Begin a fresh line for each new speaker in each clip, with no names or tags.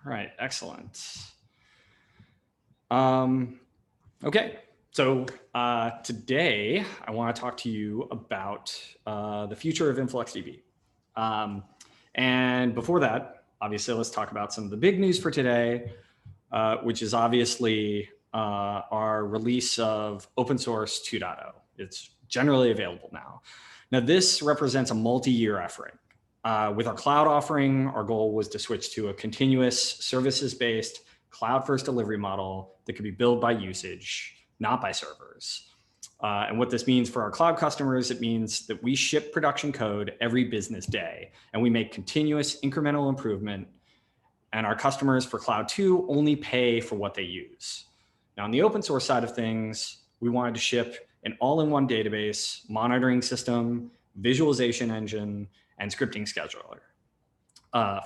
All right, excellent. Okay, so today I want to talk to you about the future of InfluxDB. And before that, obviously, let's talk about some of the big news for today, which is obviously our release of open source 2.0. It's generally available now. Now, this represents a multi-year effort. With our cloud offering, our goal was to switch to a continuous services-based cloud-first delivery model that could be billed by usage, not by servers. And what this means for our cloud customers, it means that we ship production code every business day, and we make continuous incremental improvement. And our customers for Cloud 2 only pay for what they use. Now, on the open source side of things, we wanted to ship an all-in-one database, monitoring system, visualization engine, and scripting scheduler.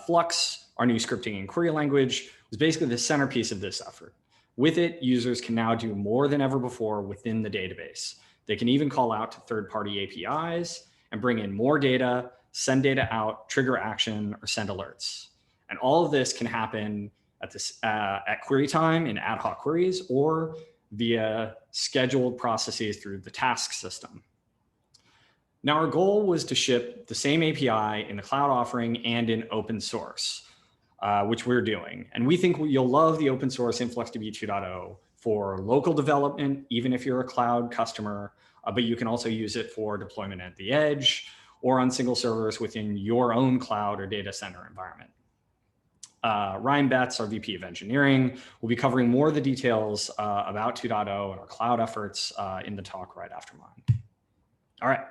Flux, our new scripting and query language, was basically the centerpiece of this effort. With it, users can now do more than ever before within the database. They can even call out to third-party APIs and bring in more data, send data out, trigger action, or send alerts. And all of this can happen at query time in ad hoc queries or via scheduled processes through the task system. Now, our goal was to ship the same API in the cloud offering and in open source, which we're doing. And we think you'll love the open source InfluxDB 2.0 for local development, even if you're a cloud customer, but you can also use it for deployment at the edge or on single servers within your own cloud or data center environment. Ryan Betts, our VP of Engineering, will be covering more of the details about 2.0 and our cloud efforts in the talk right after mine. All right.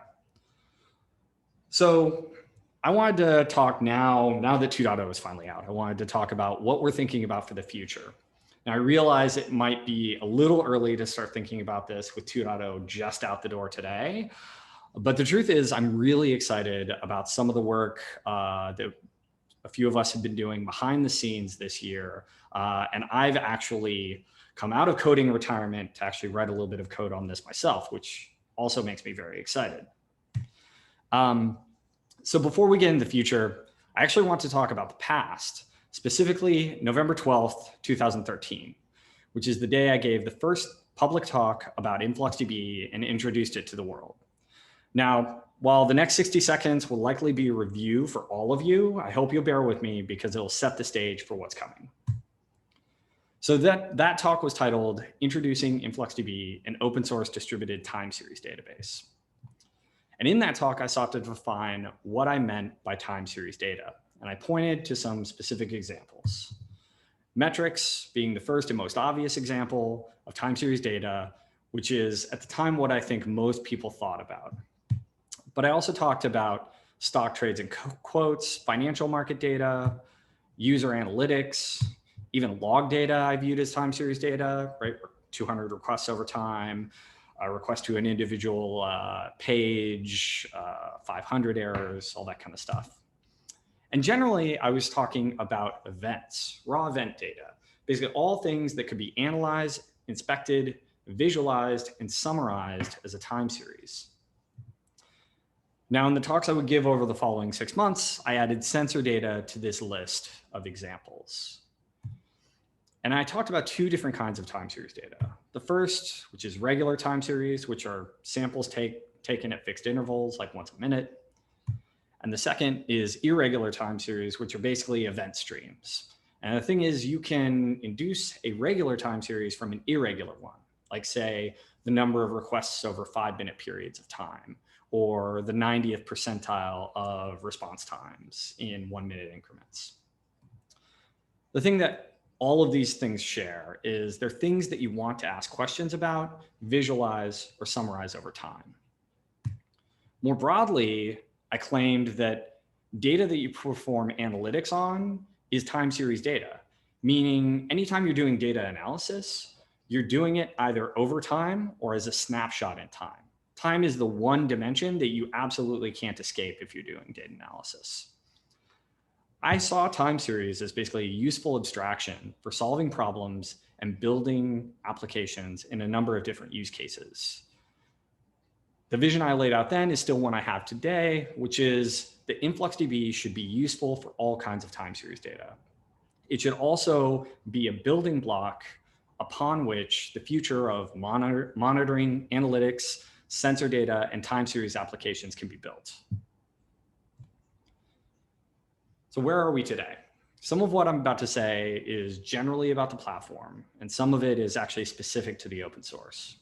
So I wanted to talk now that 2.0 is finally out, I wanted to talk about what we're thinking about for the future. Now, I realize it might be a little early to start thinking about this with 2.0 just out the door today. But the truth is, I'm really excited about some of the work that a few of us have been doing behind the scenes this year. And I've actually come out of coding retirement to actually write a little bit of code on this myself, which also makes me very excited. So before we get into the future, I actually want to talk about the past, specifically November 12th, 2013, which is the day I gave the first public talk about InfluxDB and introduced it to the world. Now, while the next 60 seconds will likely be a review for all of you, I hope you'll bear with me because it'll set the stage for what's coming. So that talk was titled Introducing InfluxDB, an open source distributed time series database. And in that talk, I sought to define what I meant by time series data. And I pointed to some specific examples. Metrics being the first and most obvious example of time series data, which is at the time what I think most people thought about. But I also talked about stock trades and quotes, financial market data, user analytics, even log data I viewed as time series data, right? 200 requests over time, a request to an individual page, 500 errors, all that kind of stuff. And generally, I was talking about events, raw event data, basically all things that could be analyzed, inspected, visualized, and summarized as a time series. Now, in the talks I would give over the following 6 months, I added sensor data to this list of examples. And I talked about two different kinds of time series data. The first, which is regular time series, which are samples taken at fixed intervals, like once a minute. And the second is irregular time series, which are basically event streams. And the thing is, you can induce a regular time series from an irregular one, like say the number of requests over 5-minute periods of time, or the 90th percentile of response times in 1-minute increments. The thing that all of these things share is they're things that you want to ask questions about, visualize, or summarize over time. More broadly, I claimed that data that you perform analytics on is time series data, meaning anytime you're doing data analysis, you're doing it either over time or as a snapshot in time. Time is the one dimension that you absolutely can't escape if you're doing data analysis. I saw time series as basically a useful abstraction for solving problems and building applications in a number of different use cases. The vision I laid out then is still one I have today, which is that InfluxDB should be useful for all kinds of time series data. It should also be a building block upon which the future of monitoring, analytics, sensor data, and time series applications can be built. So where are we today? Some of what I'm about to say is generally about the platform, and some of it is actually specific to the open source.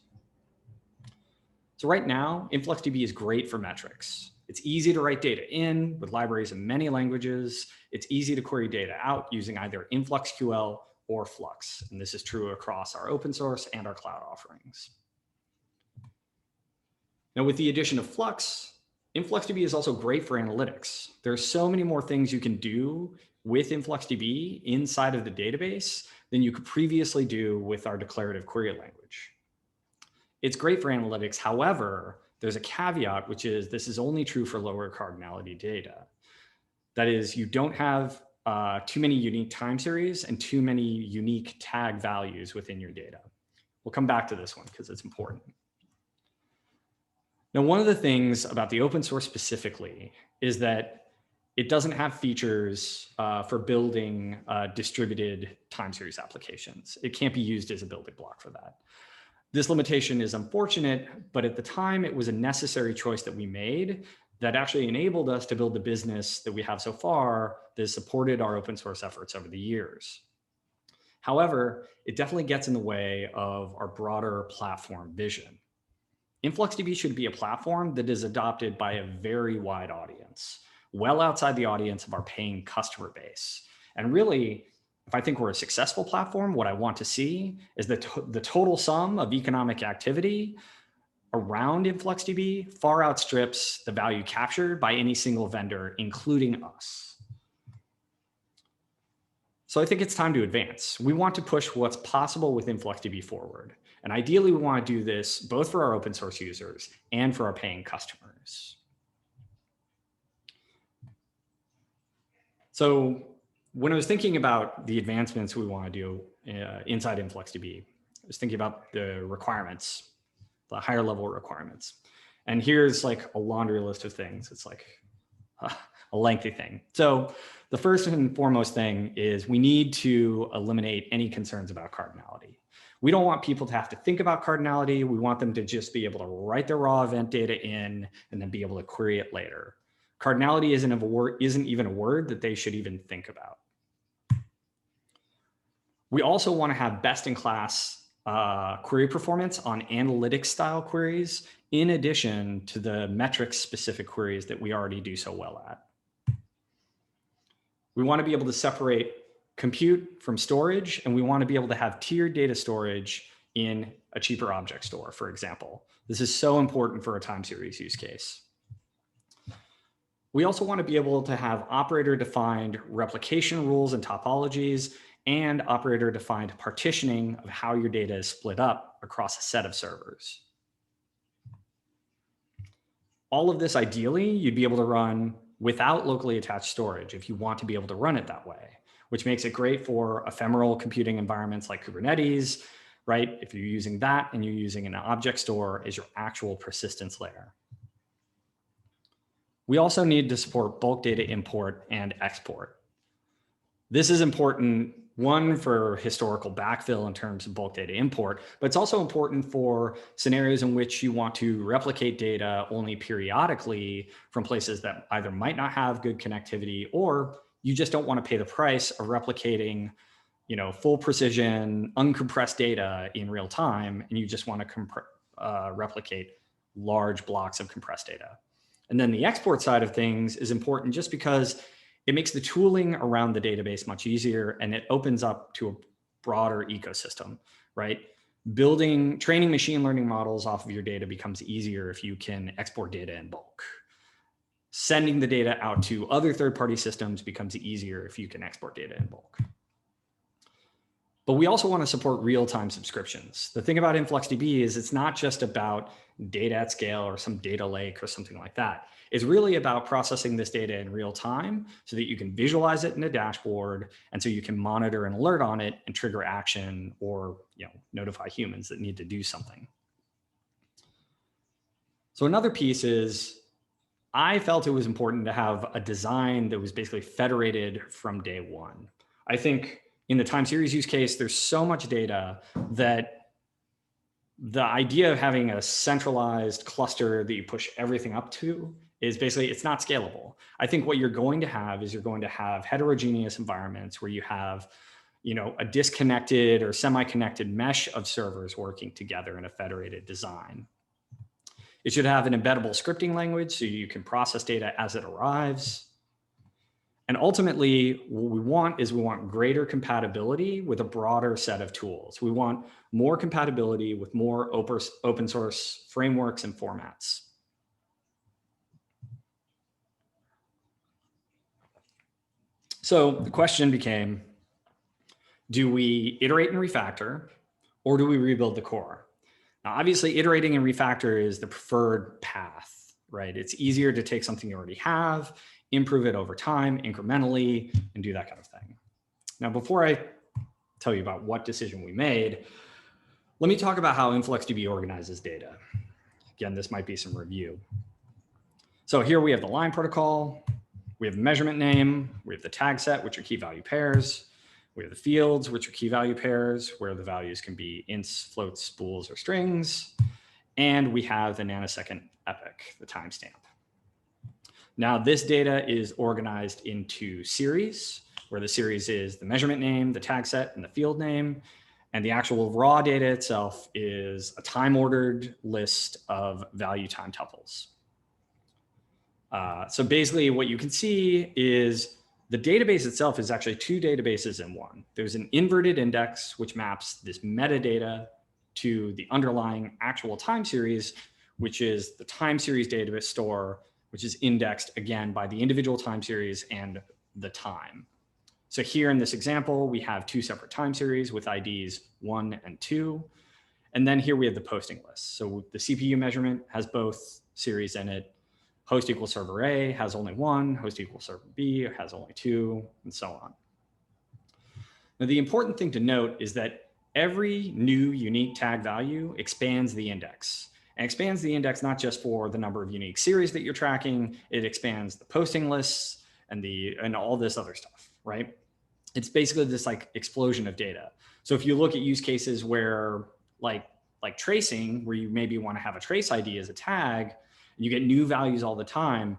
So right now, InfluxDB is great for metrics. It's easy to write data in with libraries in many languages. It's easy to query data out using either InfluxQL or Flux. And this is true across our open source and our cloud offerings. Now, with the addition of Flux, InfluxDB is also great for analytics. There are so many more things you can do with InfluxDB inside of the database than you could previously do with our declarative query language. It's great for analytics. However, there's a caveat, which is this is only true for lower cardinality data. That is, you don't have too many unique time series and too many unique tag values within your data. We'll come back to this one because it's important. Now, one of the things about the open source specifically is that it doesn't have features for building distributed time series applications. It can't be used as a building block for that. This limitation is unfortunate, but at the time it was a necessary choice that we made that actually enabled us to build the business that we have so far that has supported our open source efforts over the years. However, it definitely gets in the way of our broader platform vision. InfluxDB should be a platform that is adopted by a very wide audience, well outside the audience of our paying customer base. And really, if I think we're a successful platform, what I want to see is that the total sum of economic activity around InfluxDB far outstrips the value captured by any single vendor, including us. So I think it's time to advance. We want to push what's possible with InfluxDB forward. And ideally, we want to do this both for our open source users and for our paying customers. So when I was thinking about the advancements we want to do inside InfluxDB, I was thinking about the requirements, the higher level requirements. And here's like a laundry list of things. It's like a lengthy thing. So the first and foremost thing is we need to eliminate any concerns about cardinality. We don't want people to have to think about cardinality. We want them to just be able to write their raw event data in and then be able to query it later. Cardinality isn't even a word that they should even think about. We also want to have best-in-class query performance on analytics style queries, in addition to the metrics-specific queries that we already do so well at. We want to be able to separate compute from storage, and we want to be able to have tiered data storage in a cheaper object store, for example. This is so important for a time series use case. We also want to be able to have operator-defined replication rules and topologies, and operator-defined partitioning of how your data is split up across a set of servers. All of this, ideally, you'd be able to run without locally attached storage if you want to be able to run it that way, which makes it great for ephemeral computing environments like Kubernetes, right? If you're using that and you're using an object store as your actual persistence layer. We also need to support bulk data import and export. This is important, one, for historical backfill in terms of bulk data import, but it's also important for scenarios in which you want to replicate data only periodically from places that either might not have good connectivity, or you just don't want to pay the price of replicating, full precision, uncompressed data in real time, and you just want to replicate large blocks of compressed data. And then the export side of things is important just because it makes the tooling around the database much easier, and it opens up to a broader ecosystem, right? Training machine learning models off of your data becomes easier if you can export data in bulk. Sending the data out to other third-party systems becomes easier if you can export data in bulk. But we also want to support real-time subscriptions. The thing about InfluxDB is it's not just about data at scale or some data lake or something like that. It's really about processing this data in real time so that you can visualize it in a dashboard, and so you can monitor and alert on it and trigger action or notify humans that need to do something. So another piece is I felt it was important to have a design that was basically federated from day one. I think in the time series use case, there's so much data that the idea of having a centralized cluster that you push everything up to is basically, it's not scalable. I think what you're going to have is you're going to have heterogeneous environments where you have, a disconnected or semi-connected mesh of servers working together in a federated design. It should have an embeddable scripting language so you can process data as it arrives. And ultimately, what we want greater compatibility with a broader set of tools. We want more compatibility with more open source frameworks and formats. So the question became, do we iterate and refactor, or do we rebuild the core? Now, obviously, iterating and refactor is the preferred path, right? It's easier to take something you already have, improve it over time, incrementally, and do that kind of thing. Now, before I tell you about what decision we made, let me talk about how InfluxDB organizes data. Again, this might be some review. So here we have the line protocol, we have the measurement name, we have the tag set, which are key value pairs, we have the fields, which are key value pairs, where the values can be ints, floats, spools, or strings, and we have the nanosecond epoch, the timestamp. Now, this data is organized into series, where the series is the measurement name, the tag set, and the field name. And the actual raw data itself is a time-ordered list of value time tuples. So basically, what you can see is the database itself is actually two databases in one. There's an inverted index, which maps this metadata to the underlying actual time series, which is the time series database store, which is indexed again by the individual time series and the time. So here in this example, we have two separate time series with IDs 1 and 2. And then here we have the posting list. So the CPU measurement has both series in it. Host equals server A has only 1, host equals server B has only 2, and so on. Now, the important thing to note is that every new unique tag value expands the index. And expands the index not just for the number of unique series that you're tracking, it expands the posting lists and all this other stuff, right? It's basically this like explosion of data. So if you look at use cases where like tracing, where you maybe want to have a trace ID as a tag, and you get new values all the time,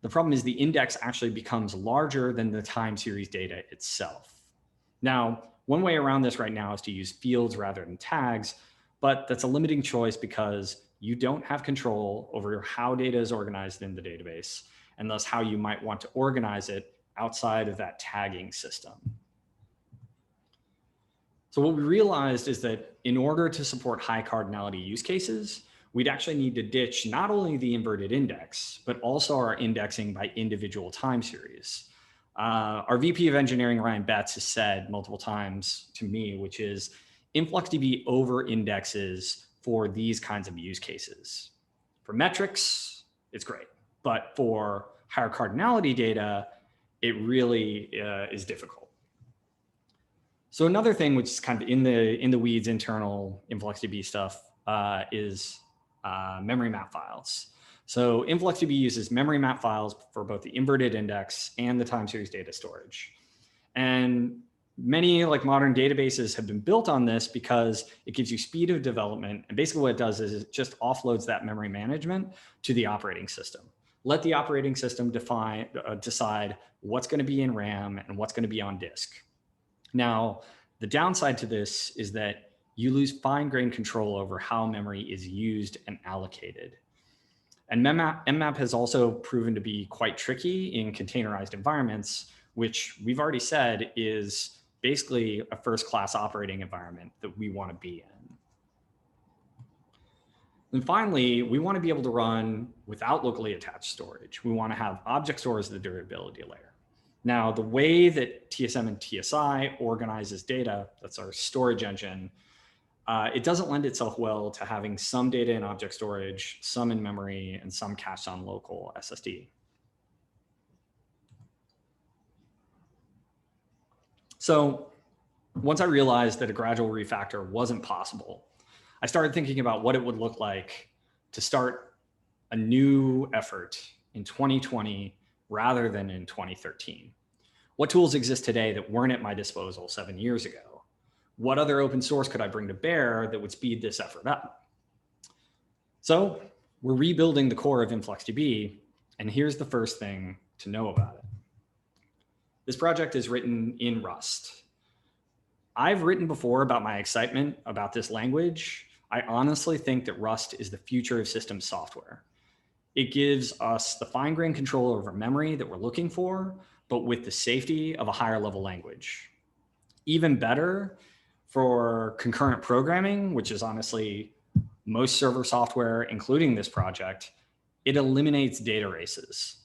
the problem is the index actually becomes larger than the time series data itself. Now, one way around this right now is to use fields rather than tags, but that's a limiting choice because you don't have control over how data is organized in the database, and thus how you might want to organize it outside of that tagging system. So what we realized is that in order to support high cardinality use cases, we'd actually need to ditch not only the inverted index, but also our indexing by individual time series. Our VP of engineering, Ryan Betts, has said multiple times to me, which is InfluxDB over indexes for these kinds of use cases. For metrics, it's great, but for higher cardinality data, it really is difficult. So another thing, which is kind of in the weeds internal InfluxDB stuff, is memory map files. So InfluxDB uses memory map files for both the inverted index and the time series data storage. And many like modern databases have been built on this because it gives you speed of development. And basically what it does is it just offloads that memory management to the operating system. Let the operating system decide what's going to be in RAM and what's going to be on disk. Now, the downside to this is that you lose fine-grained control over how memory is used and allocated. And mmap has also proven to be quite tricky in containerized environments, which we've already said is basically a first-class operating environment that we want to be in. And finally, we want to be able to run without locally attached storage. We want to have object stores as the durability layer. Now, the way that TSM and TSI organizes data, that's our storage engine, it doesn't lend itself well to having some data in object storage, some in memory, and some cached on local SSD. So once I realized that a gradual refactor wasn't possible, I started thinking about what it would look like to start a new effort in 2020 rather than in 2013. What tools exist today that weren't at my disposal 7 years ago? What other open source could I bring to bear that would speed this effort up? So we're rebuilding the core of InfluxDB, and here's the first thing to know about it. This project is written in Rust. I've written before about my excitement about this language. I honestly think that Rust is the future of systems software. It gives us the fine-grained control over memory that we're looking for, but with the safety of a higher level language. Even better for concurrent programming, which is honestly most server software, including this project, it eliminates data races.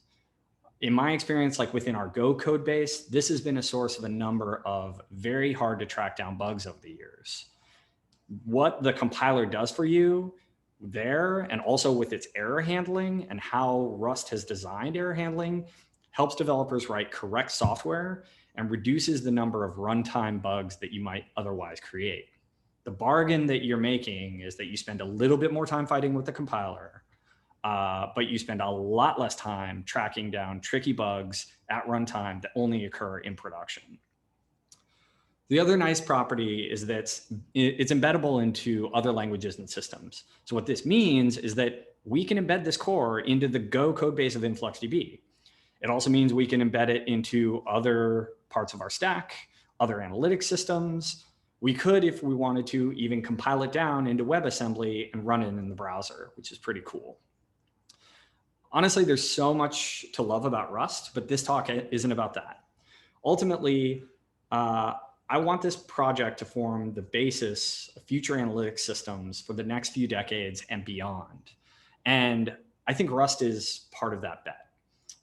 In my experience, like within our Go code base, this has been a source of a number of very hard to track down bugs over the years. What the compiler does for you there, and also with its error handling and how Rust has designed error handling, helps developers write correct software and reduces the number of runtime bugs that you might otherwise create. The bargain that you're making is that you spend a little bit more time fighting with the compiler, but you spend a lot less time tracking down tricky bugs at runtime that only occur in production. The other nice property is that it's embeddable into other languages and systems. So what this means is that we can embed this core into the Go code base of InfluxDB. It also means we can embed it into other parts of our stack, other analytics systems. We could, if we wanted to, even compile it down into WebAssembly and run it in the browser, which is pretty cool. Honestly, there's so much to love about Rust, but this talk isn't about that. Ultimately, I want this project to form the basis of future analytics systems for the next few decades and beyond. And I think Rust is part of that bet.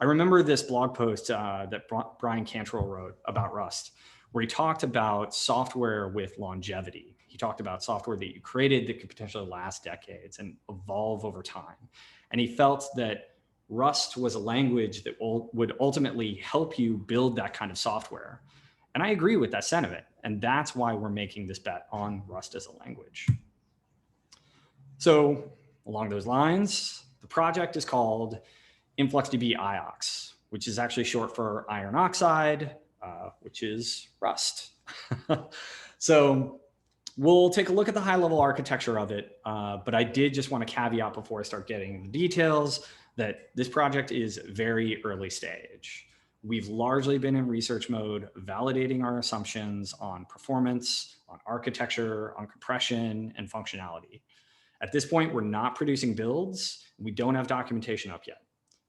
I remember this blog post that Brian Cantrell wrote about Rust, where he talked about software with longevity. He talked about software that you created that could potentially last decades and evolve over time. And he felt that Rust was a language that would ultimately help you build that kind of software. And I agree with that sentiment. And that's why we're making this bet on Rust as a language. So along those lines, the project is called InfluxDB IOx, which is actually short for iron oxide, which is Rust. So we'll take a look at the high level architecture of it. But I did just want to caveat before I start getting the details that this project is very early stage. We've largely been in research mode, validating our assumptions on performance, on architecture, on compression, and functionality. At this point, we're not producing builds. We don't have documentation up yet,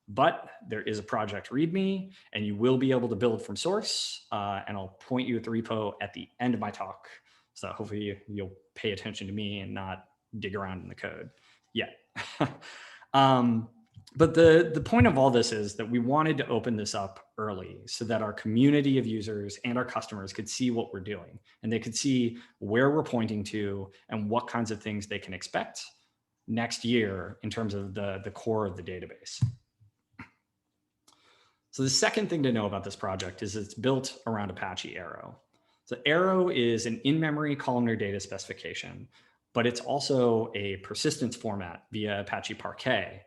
but there is a project README, and you will be able to build from source. And I'll point you at the repo at the end of my talk. So hopefully you'll pay attention to me and not dig around in the code yet. But the point of all this is that we wanted to open this up early so that our community of users and our customers could see what we're doing, and they could see where we're pointing to and what kinds of things they can expect next year in terms of the core of the database. So the second thing to know about this project is it's built around Apache Arrow. So Arrow is an in-memory columnar data specification, but it's also a persistence format via Apache Parquet,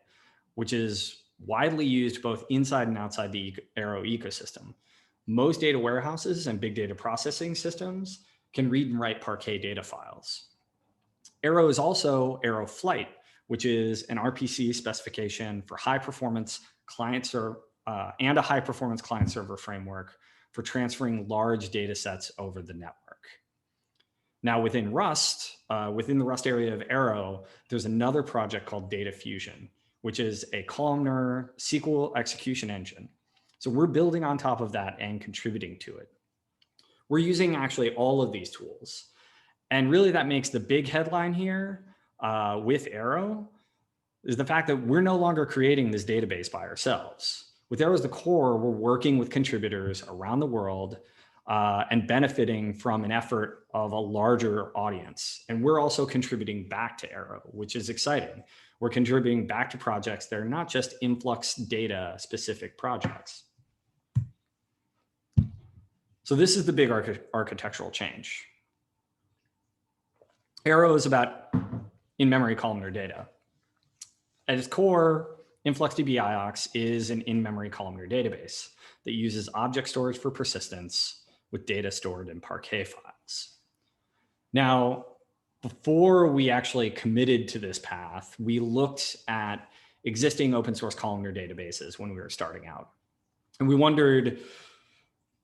which is widely used both inside and outside the Arrow ecosystem. Most data warehouses and big data processing systems can read and write Parquet data files. Arrow is also Arrow Flight, which is an RPC specification for high performance client server and a high performance client server framework for transferring large data sets over the network. Now within Rust, within the Rust area of Arrow, there's another project called Data Fusion, which is a columnar SQL execution engine. So we're building on top of that and contributing to it. We're using actually all of these tools. And really that makes the big headline here with Arrow is the fact that we're no longer creating this database by ourselves. With Arrow as the core, we're working with contributors around the world and benefiting from an effort of a larger audience. And we're also contributing back to Arrow, which is exciting. We're contributing back to projects that are not just InfluxData specific projects. So this is the big architectural change. Arrow is about in-memory columnar data. At its core, InfluxDB IOx is an in-memory columnar database that uses object storage for persistence with data stored in Parquet files. Now, before we actually committed to this path, we looked at existing open source columnar databases when we were starting out. And we wondered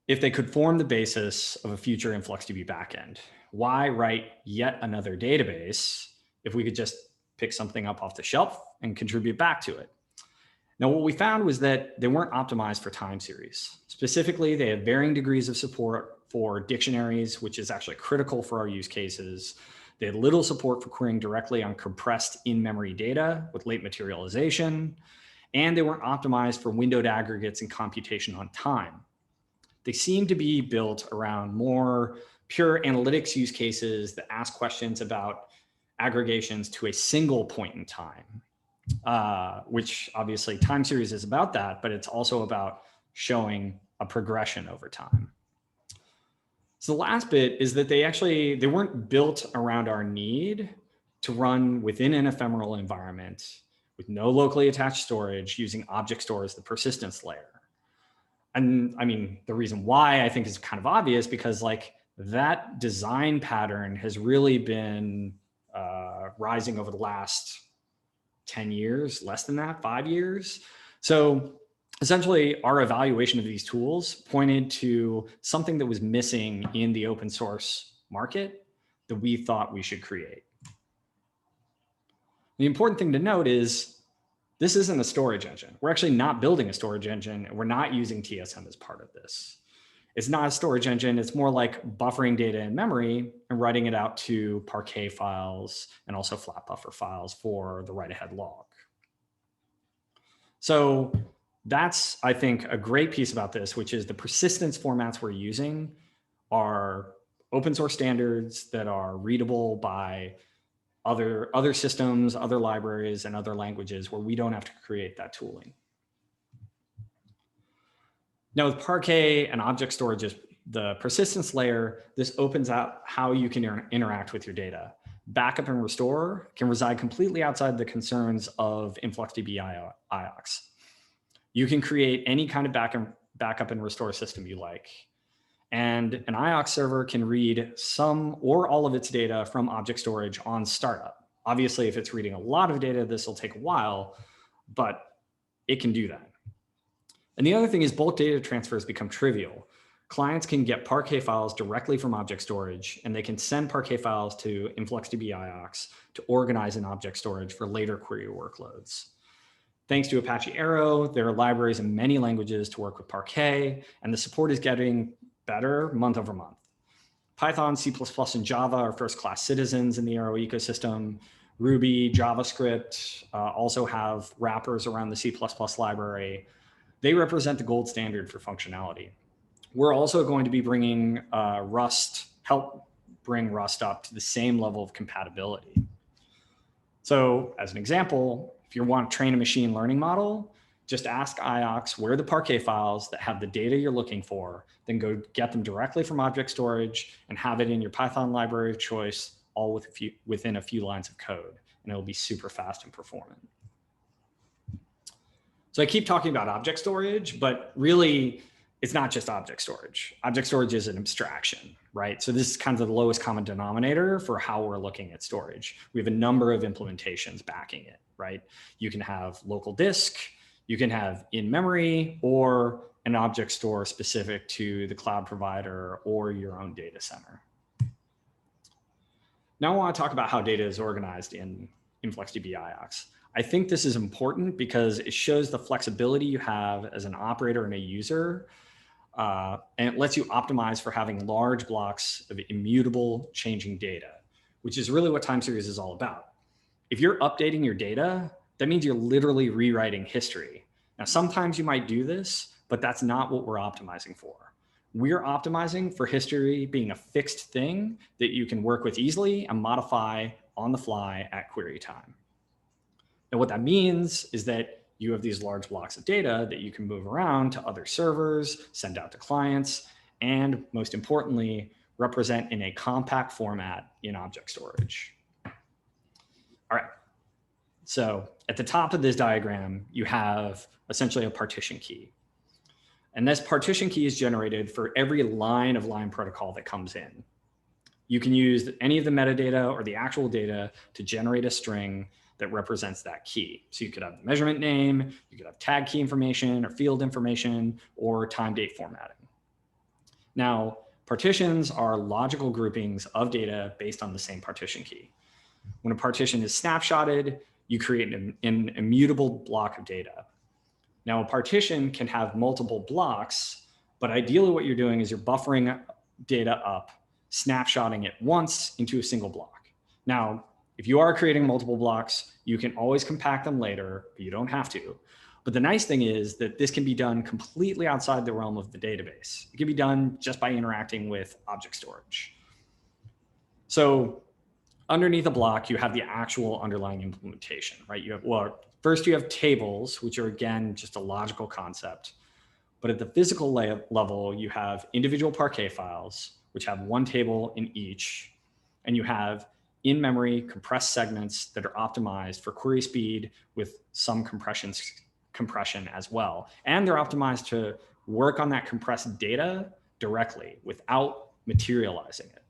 if they could form the basis of a future InfluxDB backend. Why write yet another database if we could just pick something up off the shelf and contribute back to it? Now, what we found was that they weren't optimized for time series. Specifically, they had varying degrees of support for dictionaries, which is actually critical for our use cases. They had little support for querying directly on compressed in-memory data with late materialization, and they weren't optimized for windowed aggregates and computation on time. They seem to be built around more pure analytics use cases that ask questions about aggregations to a single point in time, which obviously time series is about that, but it's also about showing a progression over time. So the last bit is that they weren't built around our need to run within an ephemeral environment with no locally attached storage using object store as the persistence layer. And I mean, the reason why I think is kind of obvious because like that design pattern has really been rising over the last 10 years, less than that, 5 years. So essentially our evaluation of these tools pointed to something that was missing in the open source market that we thought we should create. The important thing to note is this isn't a storage engine. We're actually not building a storage engine, and we're not using TSM as part of this. It's not a storage engine. It's more like buffering data in memory and writing it out to Parquet files and also flat buffer files for the write-ahead log. So that's, I think, a great piece about this, which is the persistence formats we're using are open source standards that are readable by other systems, other libraries, and other languages where we don't have to create that tooling. Now with Parquet and object storage, the persistence layer, this opens out how you can interact with your data. Backup and restore can reside completely outside the concerns of InfluxDB IOx. You can create any kind of backup and restore system you like. And an IOx server can read some or all of its data from object storage on startup. Obviously, if it's reading a lot of data, this will take a while, but it can do that. And the other thing is bulk data transfers become trivial. Clients can get Parquet files directly from object storage, and they can send Parquet files to InfluxDB IOx to organize in object storage for later query workloads. Thanks to Apache Arrow, there are libraries in many languages to work with Parquet, and the support is getting better month over month. Python, C++, and Java are first-class citizens in the Arrow ecosystem. Ruby, JavaScript also have wrappers around the C++ library. They represent the gold standard for functionality. We're also going to be bringing help bring Rust up to the same level of compatibility. So as an example, if you want to train a machine learning model, just ask IOx where are the Parquet files that have the data you're looking for, then go get them directly from object storage and have it in your Python library of choice, all within a few lines of code, and it'll be super fast and performant. So I keep talking about object storage, but really it's not just object storage. Object storage is an abstraction, right? So this is kind of the lowest common denominator for how we're looking at storage. We have a number of implementations backing it, right? You can have local disk, you can have in-memory, or an object store specific to the cloud provider or your own data center. Now I want to talk about how data is organized in InfluxDB IOx. I think this is important because it shows the flexibility you have as an operator and a user, and it lets you optimize for having large blocks of immutable changing data, which is really what time series is all about. If you're updating your data, that means you're literally rewriting history. Now, sometimes you might do this, but that's not what we're optimizing for. We're optimizing for history being a fixed thing that you can work with easily and modify on the fly at query time. And what that means is that you have these large blocks of data that you can move around to other servers, send out to clients, and most importantly, represent in a compact format in object storage. All right. So at the top of this diagram, you have essentially a partition key. And this partition key is generated for every line of line protocol that comes in. You can use any of the metadata or the actual data to generate a string that represents that key. So you could have the measurement name, you could have tag key information or field information or time date formatting. Now, partitions are logical groupings of data based on the same partition key. When a partition is snapshotted, you create an immutable block of data. Now, a partition can have multiple blocks, but ideally what you're doing is you're buffering data up, snapshotting it once into a single block. Now, if you are creating multiple blocks, you can always compact them later, but you don't have to. But the nice thing is that this can be done completely outside the realm of the database. It can be done just by interacting with object storage. So underneath a block, you have the actual underlying implementation, right? You have, well, first you have tables, which are again, just a logical concept. But at the physical level, you have individual Parquet files, which have one table in each. And you have in-memory compressed segments that are optimized for query speed with some compression as well. And they're optimized to work on that compressed data directly without materializing it.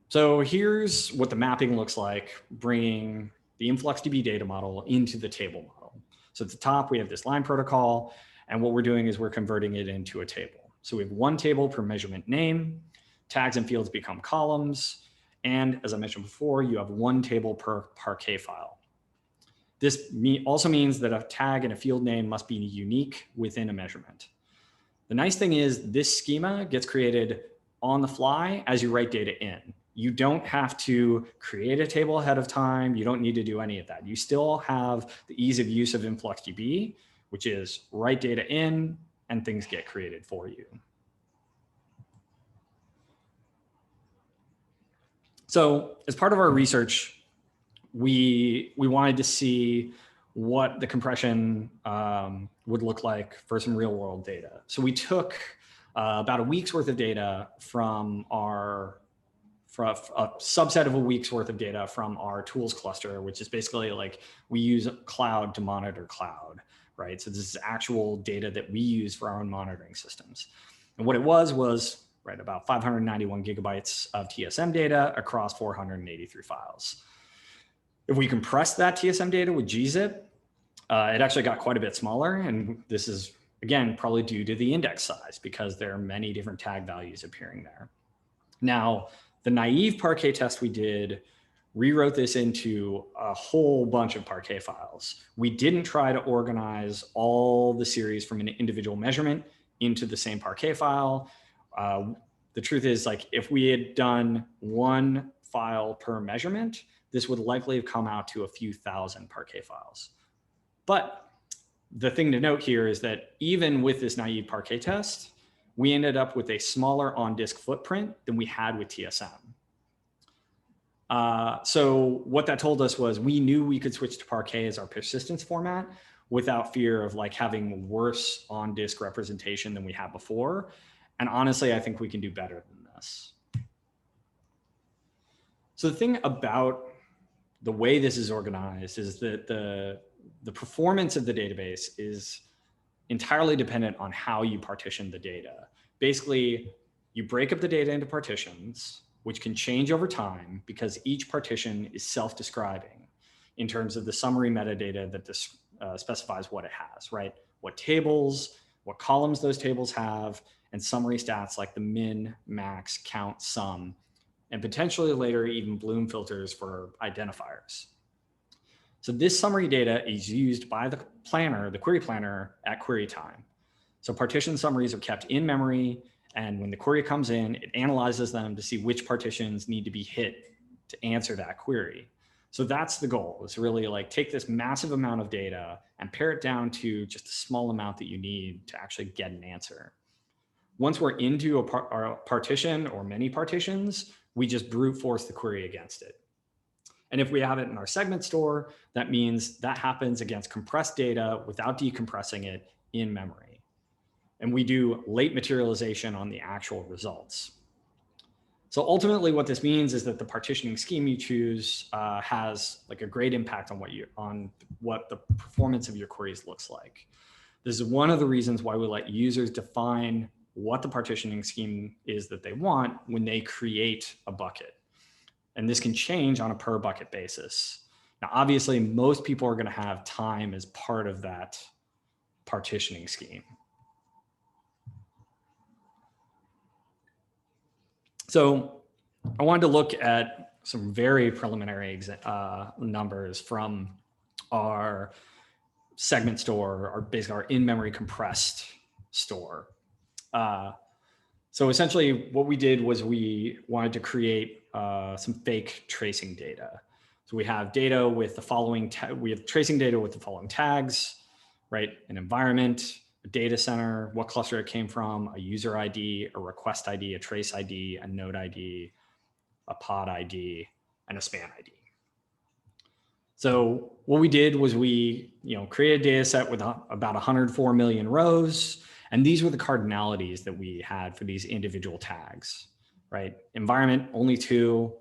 So here's what the mapping looks like, bringing the InfluxDB data model into the table model. So at the top, we have this line protocol. And what we're doing is we're converting it into a table. So we have one table per measurement name. Tags and fields become columns. And as I mentioned before, you have one table per Parquet file. This also means that a tag and a field name must be unique within a measurement. The nice thing is this schema gets created on the fly as you write data in. You don't have to create a table ahead of time. You don't need to do any of that. You still have the ease of use of InfluxDB, which is write data in and things get created for you. So as part of our research, we wanted to see what the compression would look like for some real world data. So we took about a week's worth of data from a subset of a week's worth of data from our tools cluster, which is basically like we use cloud to monitor cloud, right? So this is actual data that we use for our own monitoring systems. And what it was right about 591 gigabytes of TSM data across 483 files. If we compress that TSM data with gzip, it actually got quite a bit smaller. And this is, again, probably due to the index size because there are many different tag values appearing there. Now, the naive Parquet test we did rewrote this into a whole bunch of Parquet files. We didn't try to organize all the series from an individual measurement into the same Parquet file. The truth is, like, if we had done one file per measurement, this would likely have come out to a few thousand Parquet files. But the thing to note here is that even with this naive Parquet test, we ended up with a smaller on-disk footprint than we had with TSM. So what that told us was we knew we could switch to Parquet as our persistence format without fear of like having worse on-disk representation than we had before. And honestly, I think we can do better than this. So the thing about the way this is organized is that the performance of the database is entirely dependent on how you partition the data. Basically, you break up the data into partitions, which can change over time because each partition is self-describing in terms of the summary metadata that specifies what it has, right? What tables, what columns those tables have, and summary stats like the min, max, count, sum, and potentially later even Bloom filters for identifiers. So this summary data is used by the planner, the query planner, at query time. So partition summaries are kept in memory, and when the query comes in, it analyzes them to see which partitions need to be hit to answer that query. So that's the goal, is really like take this massive amount of data and pare it down to just a small amount that you need to actually get an answer. Once we're into a partition or many partitions, we just brute force the query against it. And if we have it in our segment store, that means that happens against compressed data without decompressing it in memory. And we do late materialization on the actual results. So ultimately what this means is that the partitioning scheme you choose has like a great impact on what the performance of your queries looks like. This is one of the reasons why we let users define what the partitioning scheme is that they want when they create a bucket. And this can change on a per bucket basis. Now, obviously, most people are going to have time as part of that partitioning scheme. So I wanted to look at some very preliminary numbers from our segment store, basically our in-memory compressed store. So essentially what we did was we wanted to create some fake tracing data. So we have data with the following, tracing data with the following tags, right? An environment, a data center, what cluster it came from, a user ID, a request ID, a trace ID, a node ID, a pod ID, and a span ID. So what we did was we created a data set with about 104 million rows. And these were the cardinalities that we had for these individual tags, right? Environment, only 2,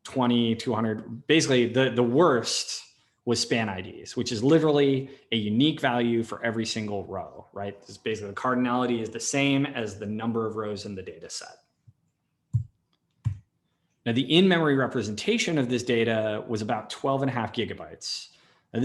20, 200. Basically, the worst was span IDs, which is literally a unique value for every single row, right? It's basically the cardinality is the same as the number of rows in the data set. Now, the in-memory representation of this data was about 12.5 gigabytes. And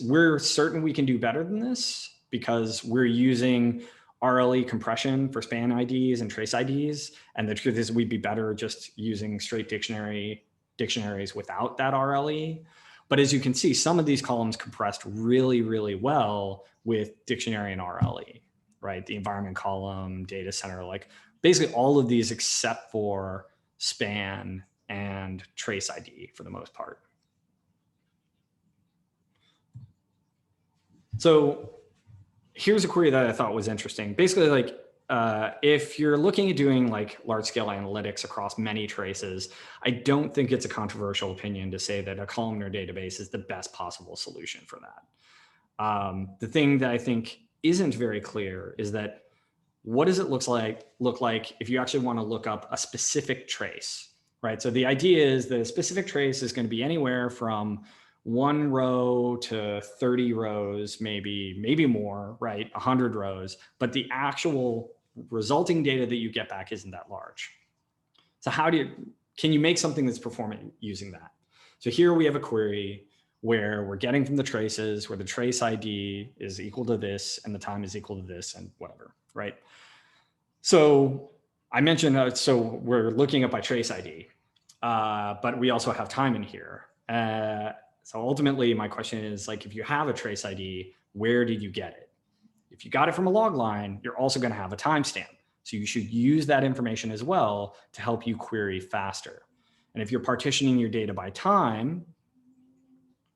we're certain we can do better than this because we're using RLE compression for span IDs and trace IDs. And the truth is we'd be better just using straight dictionaries without that RLE. But as you can see, some of these columns compressed really, really well with dictionary and RLE, right? The environment column, data center, like basically all of these except for span and trace ID for the most part. So here's a query that I thought was interesting. Basically, like if you're looking at doing like large scale analytics across many traces, I don't think it's a controversial opinion to say that a columnar database is the best possible solution for that. The thing that I think isn't very clear is that what does it look like if you actually want to look up a specific trace, right? So the idea is the specific trace is going to be anywhere from 1 row to 30 rows, maybe more, right? 100 rows, but the actual resulting data that you get back isn't that large. So can you make something that's performant using that? So here we have a query where we're getting from the traces, where the trace ID is equal to this and the time is equal to this and whatever, right? So I mentioned, so we're looking up by trace ID, but we also have time in here. So ultimately my question is like, if you have a trace ID, where did you get it? If you got it from a log line, you're also going to have a timestamp. So you should use that information as well to help you query faster. And if you're partitioning your data by time,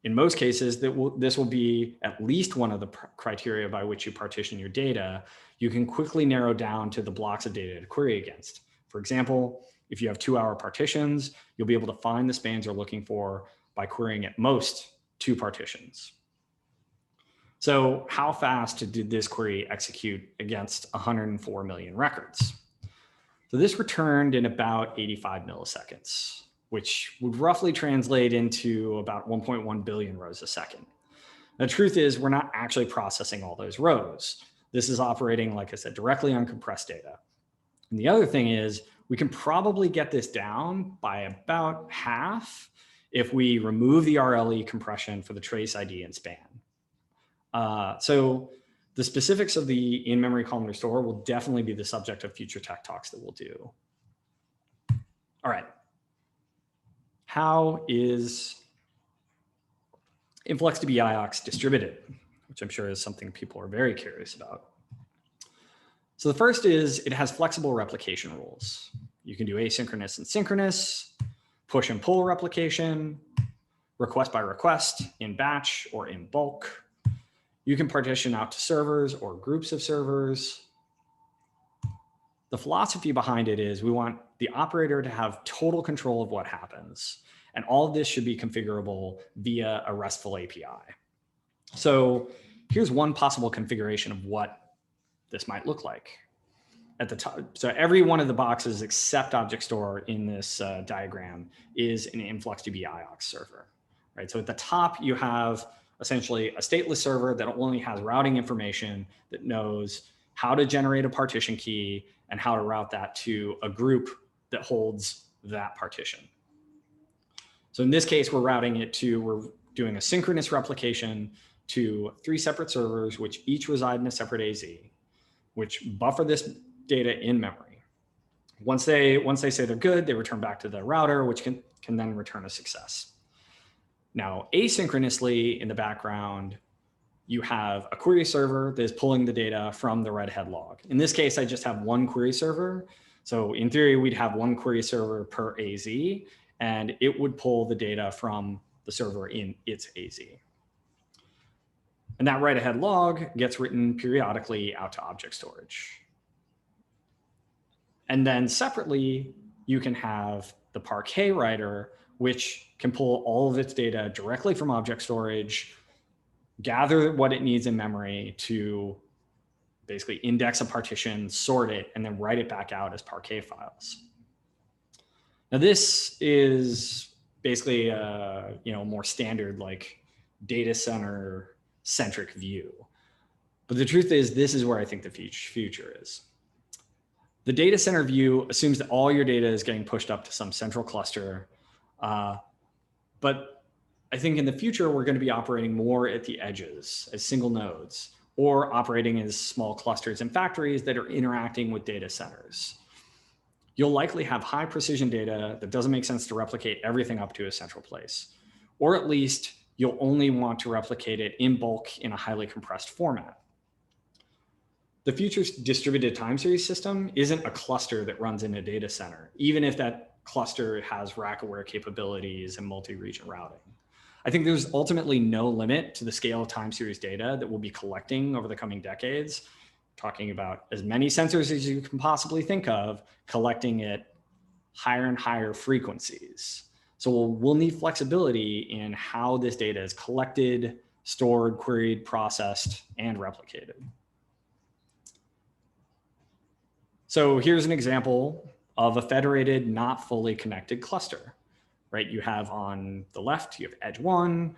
in most cases, this will be at least one of the criteria by which you partition your data. You can quickly narrow down to the blocks of data to query against. For example, if you have 2-hour partitions, you'll be able to find the spans you're looking for by querying at most 2 partitions. So how fast did this query execute against 104 million records? So this returned in about 85 milliseconds, which would roughly translate into about 1.1 billion rows a second. The truth is we're not actually processing all those rows. This is operating, like I said, directly on compressed data. And the other thing is we can probably get this down by about half if we remove the RLE compression for the trace ID and span. So the specifics of the in-memory columnar store will definitely be the subject of future tech talks that we'll do. All right. How is InfluxDB IOx distributed, which I'm sure is something people are very curious about. So the first is it has flexible replication rules. You can do asynchronous and synchronous, push and pull replication, request by request, in batch or in bulk. You can partition out to servers or groups of servers. The philosophy behind it is we want the operator to have total control of what happens. And all of this should be configurable via a RESTful API. So here's one possible configuration of what this might look like. at the top, so every one of the boxes except Object Store in this diagram is an InfluxDB IOx server, right? So at the top, you have essentially a stateless server that only has routing information that knows how to generate a partition key and how to route that to a group that holds that partition. So in this case, we're doing a synchronous replication to 3 separate servers, which each reside in a separate AZ, which buffer this data in memory. Once they say they're good, they return back to the router, which can then return a success. Now, asynchronously in the background, you have a query server that is pulling the data from the red head log. In this case, I just have one query server. So in theory, we'd have one query server per AZ, and it would pull the data from the server in its AZ. And that write-ahead log gets written periodically out to object storage. And then separately, you can have the Parquet writer, which can pull all of its data directly from object storage, gather what it needs in memory to basically index a partition, sort it, and then write it back out as Parquet files. Now, this is basically a more standard like data center centric view. But the truth is, this is where I think the future is. The data center view assumes that all your data is getting pushed up to some central cluster. But I think in the future, we're going to be operating more at the edges as single nodes, or operating as small clusters and factories that are interacting with data centers. You'll likely have high precision data that doesn't make sense to replicate everything up to a central place, or at least you'll only want to replicate it in bulk in a highly compressed format. The future's distributed time series system isn't a cluster that runs in a data center, even if that cluster has rack-aware capabilities and multi-region routing. I think there's ultimately no limit to the scale of time series data that we'll be collecting over the coming decades, talking about as many sensors as you can possibly think of, collecting at higher and higher frequencies. So we'll need flexibility in how this data is collected, stored, queried, processed, and replicated. So here's an example of a federated, not fully connected cluster, right? You have on the left, you have edge 1,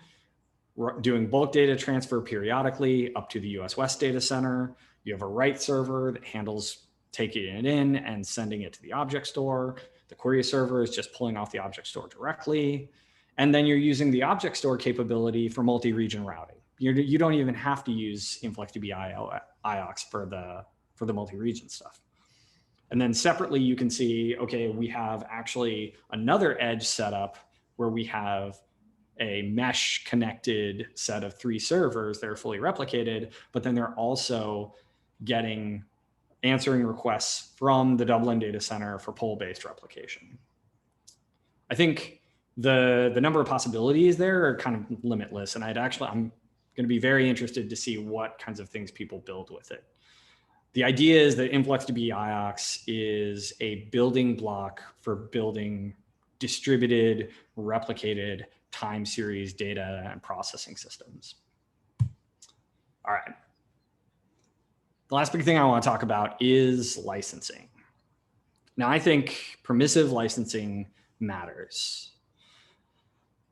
doing bulk data transfer periodically up to the US West data center. You have a write server that handles taking it in and sending it to the object store. The query server is just pulling off the object store directly. And then you're using the object store capability for multi-region routing. You don't even have to use InfluxDB IOx for the multi-region stuff. And then separately, you can see, okay, we have actually another edge setup where we have a mesh connected set of 3 servers that are fully replicated, but then they're also answering requests from the Dublin data center for pool-based replication. I think the number of possibilities there are kind of limitless, and I'm going to be very interested to see what kinds of things people build with it. The idea is that InfluxDB IOx is a building block for building distributed, replicated time series data and processing systems. All right. The last big thing I want to talk about is licensing. Now, I think permissive licensing matters.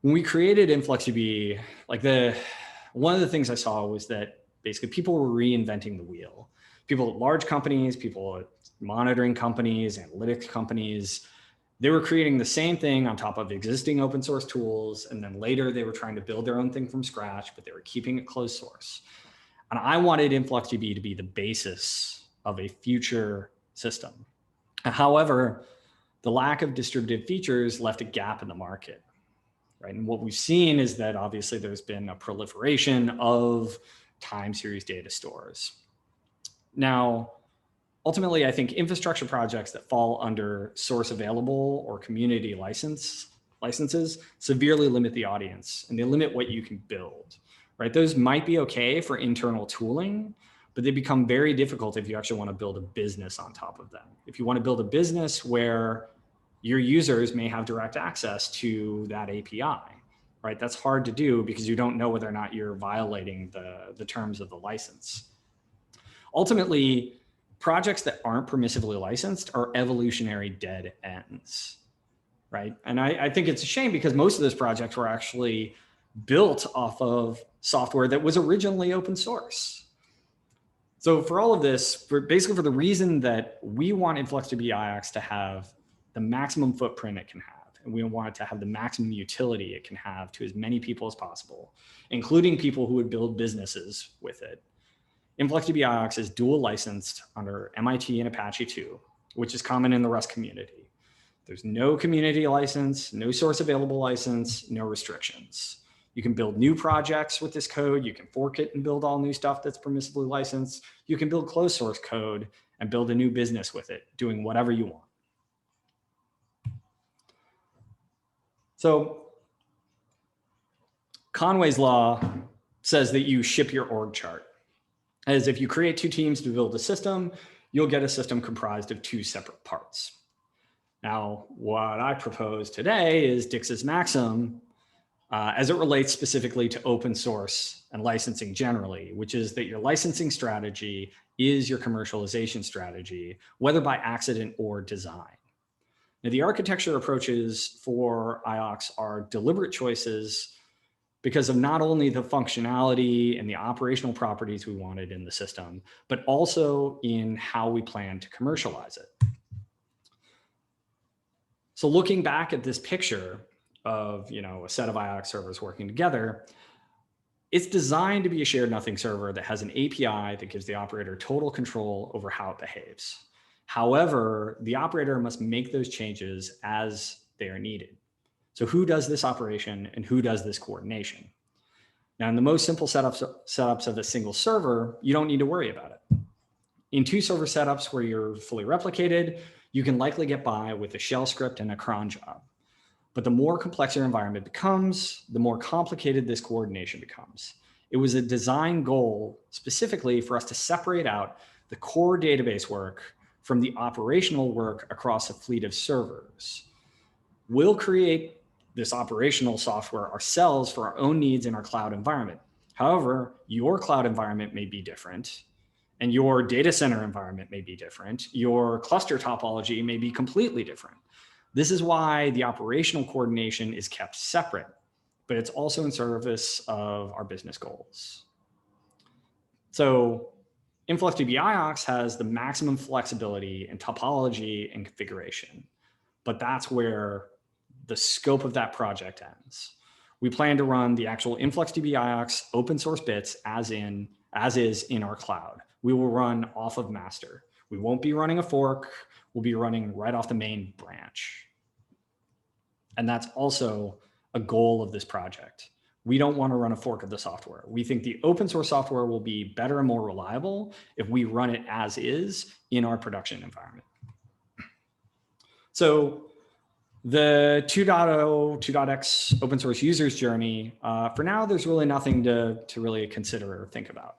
When we created InfluxDB, one of the things I saw was that basically people were reinventing the wheel. People at large companies, people at monitoring companies, analytics companies, they were creating the same thing on top of existing open source tools. And then later they were trying to build their own thing from scratch, but they were keeping it closed source. And I wanted InfluxDB to be the basis of a future system. However, the lack of distributed features left a gap in the market, right? And what we've seen is that obviously there's been a proliferation of time series data stores. Now, ultimately, I think infrastructure projects that fall under source available or community licenses severely limit the audience, and they limit what you can build, right? Those might be okay for internal tooling, but they become very difficult if you actually want to build a business on top of them. If you want to build a business where your users may have direct access to that API, right? That's hard to do because you don't know whether or not you're violating the terms of the license. Ultimately, projects that aren't permissively licensed are evolutionary dead ends, right? And I think it's a shame because most of those projects were actually built off of software that was originally open source. So for all of this, basically for the reason that we want InfluxDB IOx to have the maximum footprint it can have, and we want it to have the maximum utility it can have to as many people as possible, including people who would build businesses with it. InfluxDB IOx is dual licensed under MIT and APACHE 2, which is common in the Rust community. There's no community license, no source available license, no restrictions. You can build new projects with this code. You can fork it and build all new stuff that's permissibly licensed. You can build closed source code and build a new business with it, doing whatever you want. So Conway's law says that you ship your org chart. As if you create two teams to build a system, you'll get a system comprised of two separate parts. Now, what I propose today is Dix's maxim as it relates specifically to open source and licensing generally, which is that your licensing strategy is your commercialization strategy, whether by accident or design. Now, the architecture approaches for IOx are deliberate choices because of not only the functionality and the operational properties we wanted in the system, but also in how we plan to commercialize it. So looking back at this picture of a set of IOx servers working together, it's designed to be a shared nothing server that has an API that gives the operator total control over how it behaves. However, the operator must make those changes as they are needed. So who does this operation and who does this coordination? Now, in the most simple setups of a single server, you don't need to worry about it. In two server setups where you're fully replicated, you can likely get by with a shell script and a cron job. But the more complex your environment becomes, the more complicated this coordination becomes. It was a design goal specifically for us to separate out the core database work from the operational work across a fleet of servers. We'll create this operational software ourselves for our own needs in our cloud environment. However, your cloud environment may be different, and your data center environment may be different. Your cluster topology may be completely different. This is why the operational coordination is kept separate, but it's also in service of our business goals. So InfluxDB IOx has the maximum flexibility in topology and configuration, but that's where the scope of that project ends. We plan to run the actual InfluxDB IOx open source bits as is in our cloud. We will run off of master. We won't be running a fork. We'll be running right off the main branch. And that's also a goal of this project. We don't want to run a fork of the software. We think the open source software will be better and more reliable if we run it as is in our production environment. So the 2.0, 2.x open source users journey, for now, there's really nothing to really consider or think about.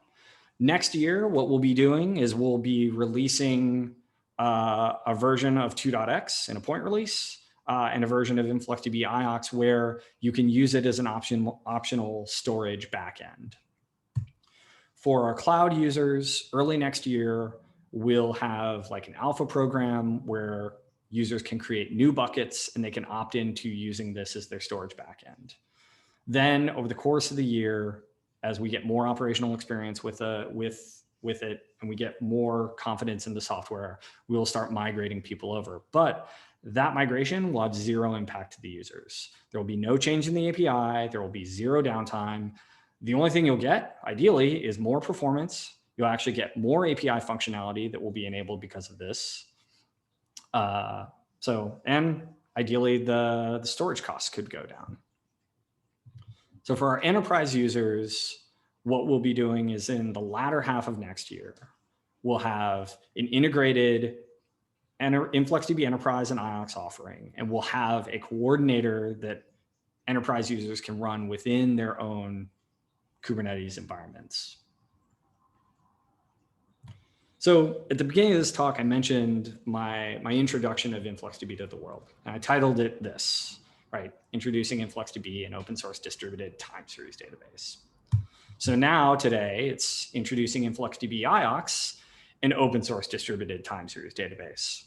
Next year, what we'll be doing is we'll be releasing a version of 2.x in a point release and a version of InfluxDB IOx where you can use it as an optional storage backend. For our cloud users, early next year, we'll have like an alpha program where users can create new buckets and they can opt into using this as their storage backend. Then over the course of the year, as we get more operational experience with it and we get more confidence in the software, we will start migrating people over. But that migration will have zero impact to the users. There will be no change in the API. There will be zero downtime. The only thing you'll get, ideally, is more performance. You'll actually get more API functionality that will be enabled because of this. And ideally, the storage costs could go down. So for our enterprise users, what we'll be doing is in the latter half of next year, we'll have an integrated InfluxDB Enterprise and IOx offering, and we'll have a coordinator that enterprise users can run within their own Kubernetes environments. So at the beginning of this talk, I mentioned my introduction of InfluxDB to the world, and I titled it this, right? Introducing InfluxDB, an open source distributed time series database. So now today it's introducing InfluxDB IOx, an open source distributed time series database.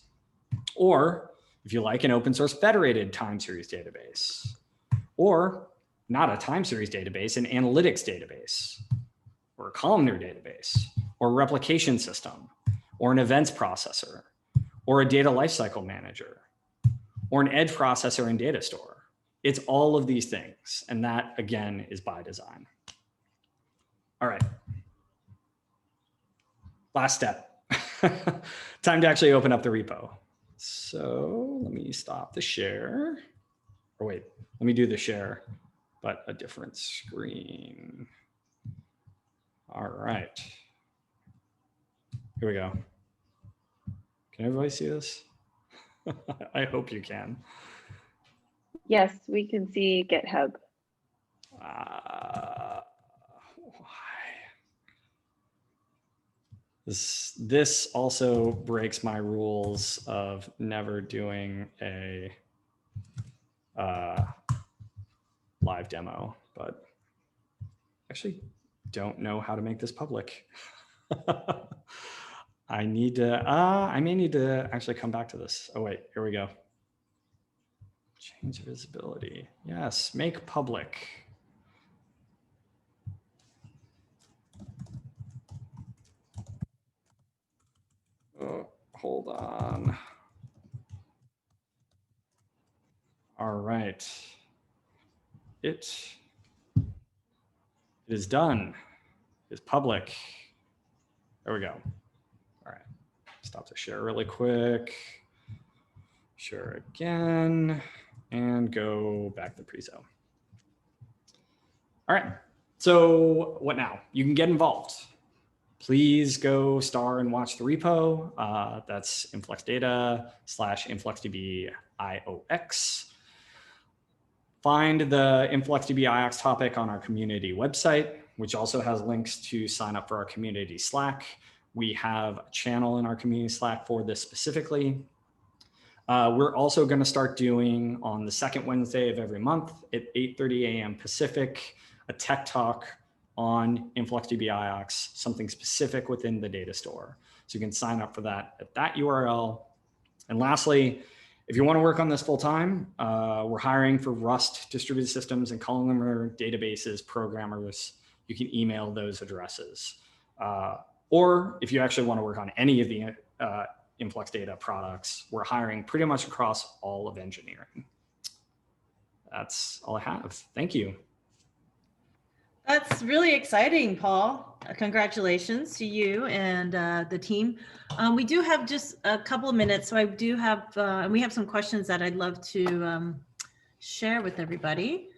Or if you like, an open source federated time series database. Or not a time series database, an analytics database, or a columnar database, or a replication system, or an events processor, or a data lifecycle manager, or an edge processor and data store. It's all of these things. And that, again, is by design. All right. Last step. Time to actually open up the repo. So let me stop the share. Or wait, let me do the share, but a different screen. All right. Here we go. Can everybody see this? I hope you can.
Yes, we can see GitHub.
Why? This also breaks my rules of never doing a live demo, but actually don't know how to make this public. I need to, I may need to actually come back to this. Oh wait, here we go. Change visibility. Yes, make public. Oh, hold on. All right. It is done. It's public. There we go. All right. Stop the share really quick. Share again. And go back to prezo. All right. So what now? You can get involved. Please go star and watch the repo. That's InfluxData /InfluxDB IOx. Find the InfluxDB IOx topic on our community website, which also has links to sign up for our community Slack. We have a channel in our community Slack for this specifically. We're also going to start doing on the second Wednesday of every month at 8:30 a.m. Pacific, a tech talk on InfluxDB IOx, something specific within the data store. So you can sign up for that at that URL. And lastly, if you want to work on this full time, we're hiring for Rust distributed systems and columnar databases programmers. You can email those addresses. Or if you actually want to work on any of the InfluxData products, we're hiring pretty much across all of engineering. That's all I have. Thank you.
That's really exciting, Paul. Congratulations to you and the team. We do have just a couple of minutes, so I do have, and we have some questions that I'd love to share with everybody.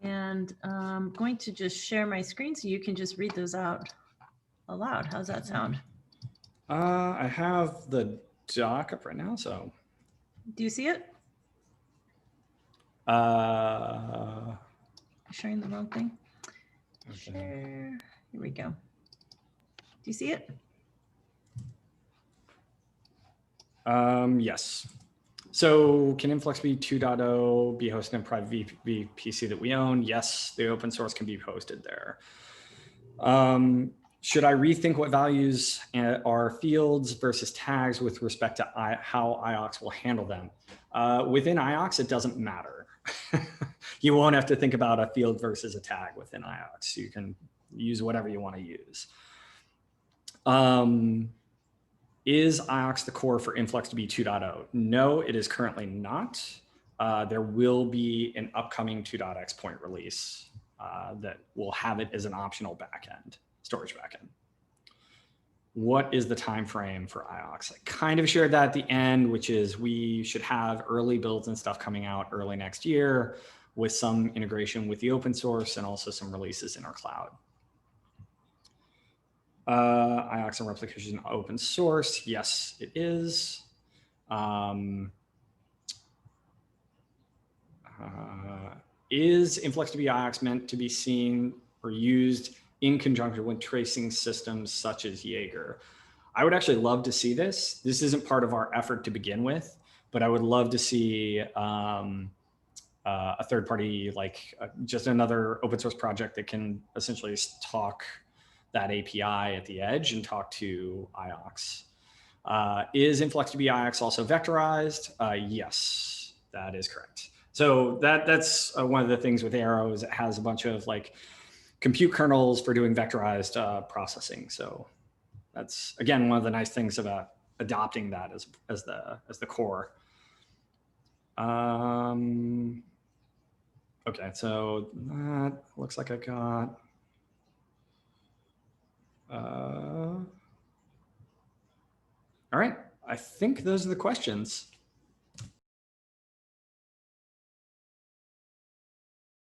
And I'm going to just share my screen so you can just read those out aloud. How's that sound?
I have the doc up right now, so.
Do you see it? Sharing the wrong thing. Okay. Share. Here we go. Do you see it?
Yes. So can InfluxDB 2.0 be hosted in private VPC that we own? Yes, the open source can be hosted there. Should I rethink what values are fields versus tags with respect to how IOx will handle them? Within IOx, it doesn't matter. You won't have to think about a field versus a tag within IOx. You can use whatever you want to use. Is IOx the core for InfluxDB 2.0? No, it is currently not. There will be an upcoming 2.x point release that will have it as an optional backend, storage backend. What is the time frame for IOx? I kind of shared that at the end, which is we should have early builds and stuff coming out early next year with some integration with the open source and also some releases in our cloud. IOx and replication open source. Yes, it is. Is InfluxDB IOx meant to be seen or used in conjunction with tracing systems such as Jaeger? I would actually love to see this. This isn't part of our effort to begin with, but I would love to see a third party, like just another open source project that can essentially talk that API at the edge and talk to IOx. Is InfluxDB IOx also vectorized? Yes, that is correct. So that's one of the things with Arrow is it has a bunch of like compute kernels for doing vectorized processing. So that's, again, one of the nice things about adopting that as the core. Okay, so that looks like I got. All right, I think those are the questions.